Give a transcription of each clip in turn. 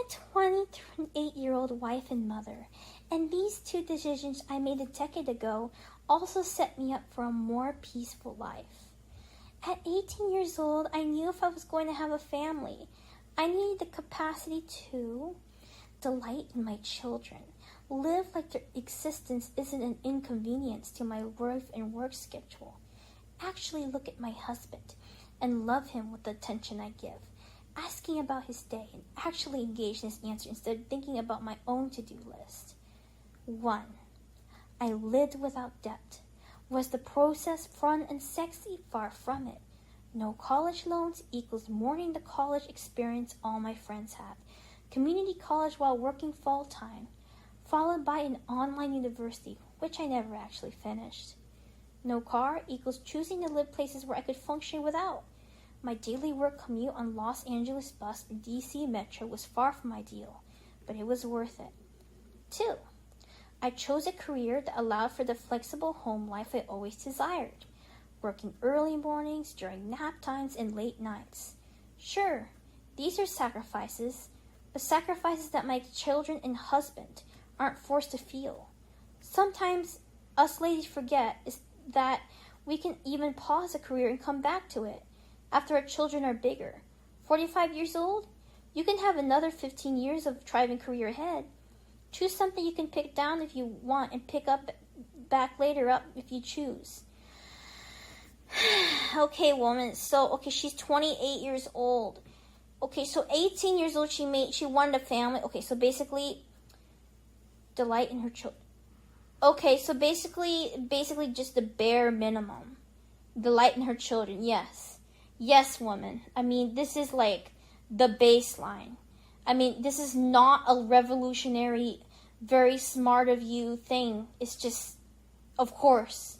a 28-year-old wife and mother, and these two decisions I made a decade ago also set me up for a more peaceful life. At 18 years old, I knew if I was going to have a family, I needed the capacity to delight in my children, live like their existence isn't an inconvenience to my work and work schedule, actually look at my husband and love him with the attention I give, asking about his day and actually engage in his answer instead of thinking about my own to-do list. 1. I lived without debt. Was the process fun and sexy? Far from it. No college loans equals mourning the college experience all my friends have. Community college while working full-time, followed by an online university, which I never actually finished. No car equals choosing to live places where I could function without. My daily work commute on Los Angeles bus or DC Metro was far from ideal, but it was worth it. 2. I chose a career that allowed for the flexible home life I always desired, working early mornings, during nap times, and late nights. Sure, these are sacrifices, but sacrifices that my children and husband aren't forced to feel. Sometimes us ladies forget is that we can even pause a career and come back to it after our children are bigger. 45 years old? You can have another 15 years of thriving career ahead. Choose something you can pick down if you want and pick up back later up if you choose. Okay, woman. So, she's 28 years old. Okay, so 18 years old, she wanted a family. Okay, so basically, delight in her children. Okay, so basically just the bare minimum. Delight in her children, yes. Yes, woman. I mean, this is like the baseline. I mean, this is not a revolutionary, very smart of you thing. It's just, of course.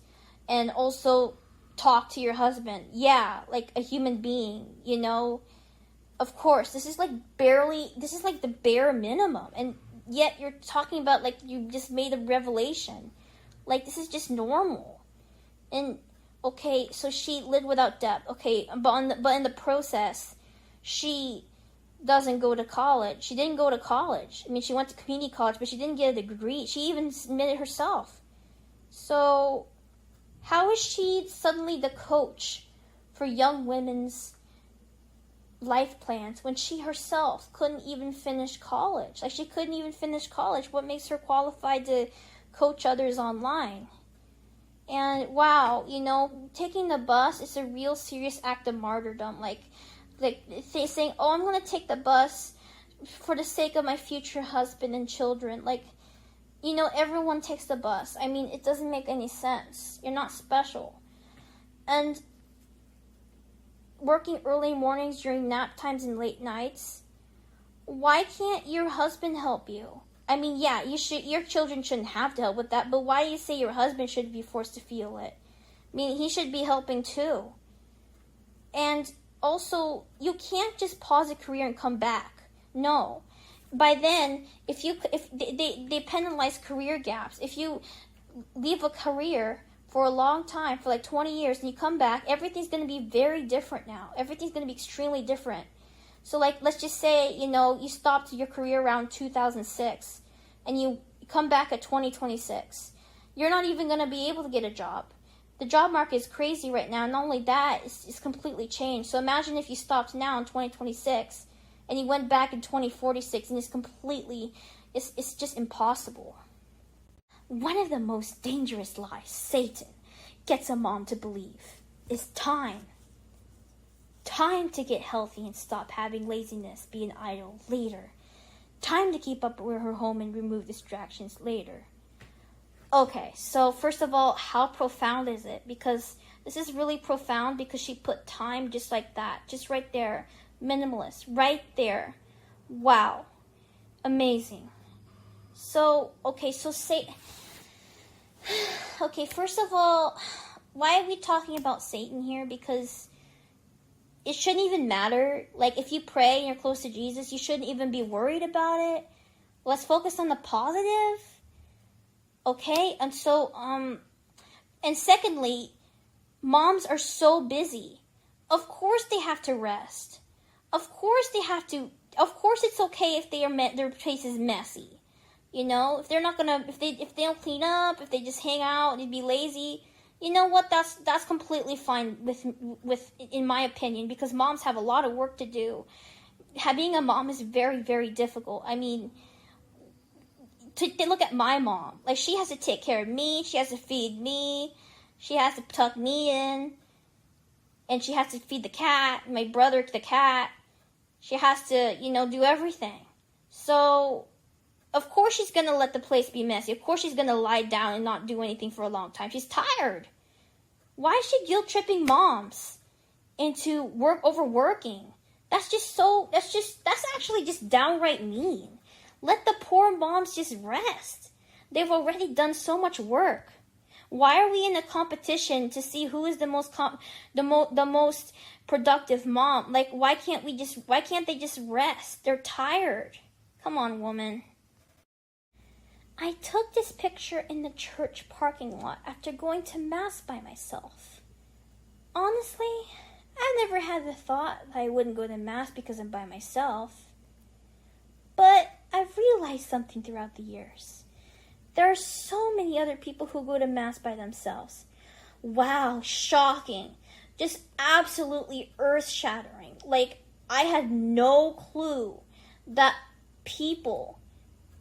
And also, talk to your husband. Yeah, like a human being, you know. Of course, this is like the bare minimum. And yet you're talking about like you just made a revelation. Like, this is just normal. And, okay, so she lived without debt. Okay, but in the process, she doesn't go to college. She didn't go to college. I mean, she went to community college, but she didn't get a degree. She even admitted herself. So, how is she suddenly the coach for young women's life plans when she herself couldn't even finish college? Like, she couldn't even finish college. What makes her qualified to coach others online? And wow, you know, taking the bus is a real serious act of martyrdom. Like saying, oh, I'm going to take the bus for the sake of my future husband and children. Like, you know, everyone takes the bus. I mean, it doesn't make any sense. You're not special. And working early mornings during nap times and late nights, why can't your husband help you? I mean, yeah, your children shouldn't have to help with that, but why do you say your husband should be forced to feel it? I mean, he should be helping too. And also, you can't just pause a career and come back. No. By then, if they penalize career gaps. If you leave a career for a long time, for like 20 years, and you come back, everything's going to be very different now. Everything's going to be extremely different. So, like, let's just say, you know, you stopped your career around 2006, and you come back at 2026. You're not even going to be able to get a job. The job market is crazy right now. Not only that, it's completely changed. So imagine if you stopped now in 2026, and you went back in 2046, and it's just impossible. One of the most dangerous lies Satan gets a mom to believe is time. Time to get healthy and stop having laziness be an idol later. Time to keep up with her home and remove distractions later. Okay, so first of all, how profound is it? Because this is really profound because she put time just like that. Just right there. Minimalist. Right there. Wow. Amazing. So, okay, first of all, why are we talking about Satan here? Because it shouldn't even matter. Like, if you pray and you're close to Jesus, you shouldn't even be worried about it. Let's focus on the positive. Okay? And so, and secondly, moms are so busy. Of course they have to rest. Of course they have to of course it's okay if their place is messy. You know, if they don't clean up, if they just hang out and be lazy, you know what? That's completely fine with in my opinion, because moms have a lot of work to do. Being a mom is very, very difficult. I mean, to look at my mom, like, she has to take care of me, she has to feed me, she has to tuck me in, and she has to feed the cat, my brother the cat. She has to, do everything. So, of course she's going to let the place be messy. Of course she's going to lie down and not do anything for a long time. She's tired. Why is she guilt-tripping moms into overworking? That's actually just downright mean. Let the poor moms just rest. They've already done so much work. Why are we in a competition to see who is the most productive mom? Like, why can't they just rest? They're tired. Come on, woman. I took this picture in the church parking lot after going to Mass by myself. Honestly, I've never had the thought that I wouldn't go to Mass because I'm by myself. But I've realized something throughout the years. There are so many other people who go to Mass by themselves. Wow, shocking. Just absolutely earth-shattering. Like, I had no clue that people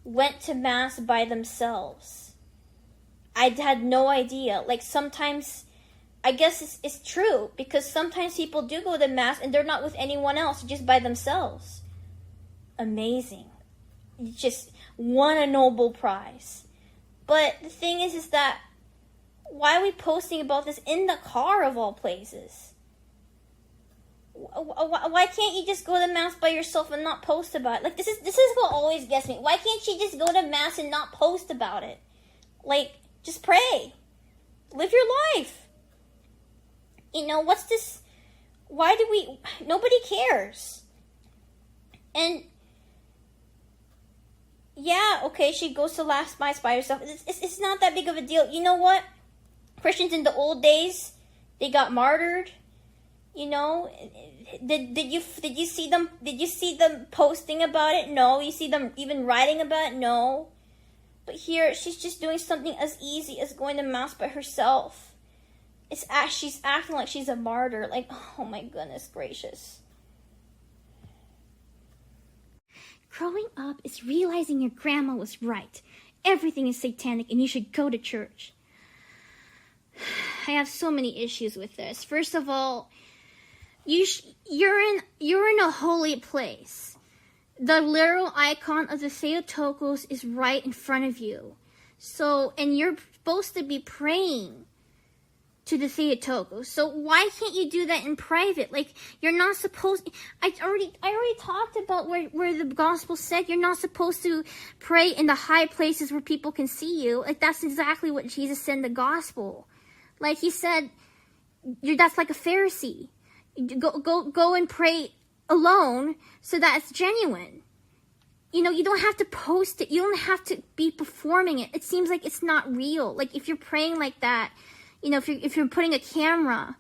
went to Mass by themselves. I had no idea. Like, sometimes, I guess it's true, because sometimes people do go to Mass and they're not with anyone else, just by themselves. Amazing. You just won a Nobel Prize. But the thing is that, why are we posting about this in the car of all places? Why can't you just go to Mass by yourself and not post about it? Like, this is what always gets me. Why can't you just go to Mass and not post about it? Like, just pray. Live your life. What's this? Nobody cares. And, yeah, okay, she goes to Mass by herself. It's not that big of a deal. You know what? Christians in the old days, they got martyred. Did you see them posting about it? No. You see them even writing about it? No. But here, she's just doing something as easy as going to Mass by herself. She's acting like she's a martyr. Like, oh my goodness gracious. Growing up is realizing your grandma was right. Everything is satanic and you should go to church. I have so many issues with this. First of all, you're in a holy place. The literal icon of the Theotokos is right in front of you. So, and you're supposed to be praying to the Theotokos. So why can't you do that in private? Like, you're not supposed. I already talked about where the gospel said you're not supposed to pray in the high places where people can see you. Like, that's exactly what Jesus said in the gospel. Like, he said, that's like a Pharisee. Go and pray alone so that it's genuine. You don't have to post it. You don't have to be performing it. It seems like it's not real. Like, if you're praying like that, if you're putting a camera,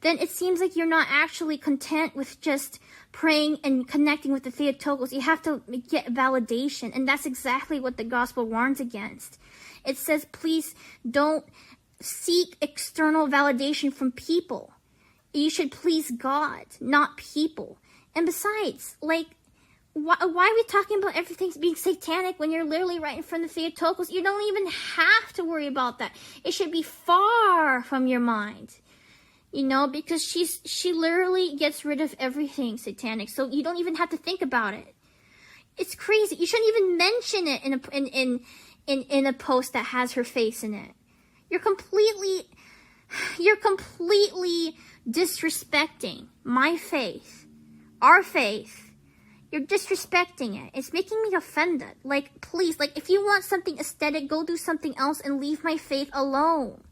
then it seems like you're not actually content with just praying and connecting with the Theotokos. You have to get validation, and that's exactly what the gospel warns against. It says, please don't seek external validation from people. You should please God, not people. And besides, like, why are we talking about everything being satanic when you're literally right in front of the Theotokos? You don't even have to worry about that. It should be far from your mind. Because she literally gets rid of everything satanic. So you don't even have to think about it. It's crazy. You shouldn't even mention it in a post that has her face in it. You're completely disrespecting my faith, our faith. You're disrespecting it. It's making me offended. Like, please, like, if you want something aesthetic, go do something else and leave my faith alone.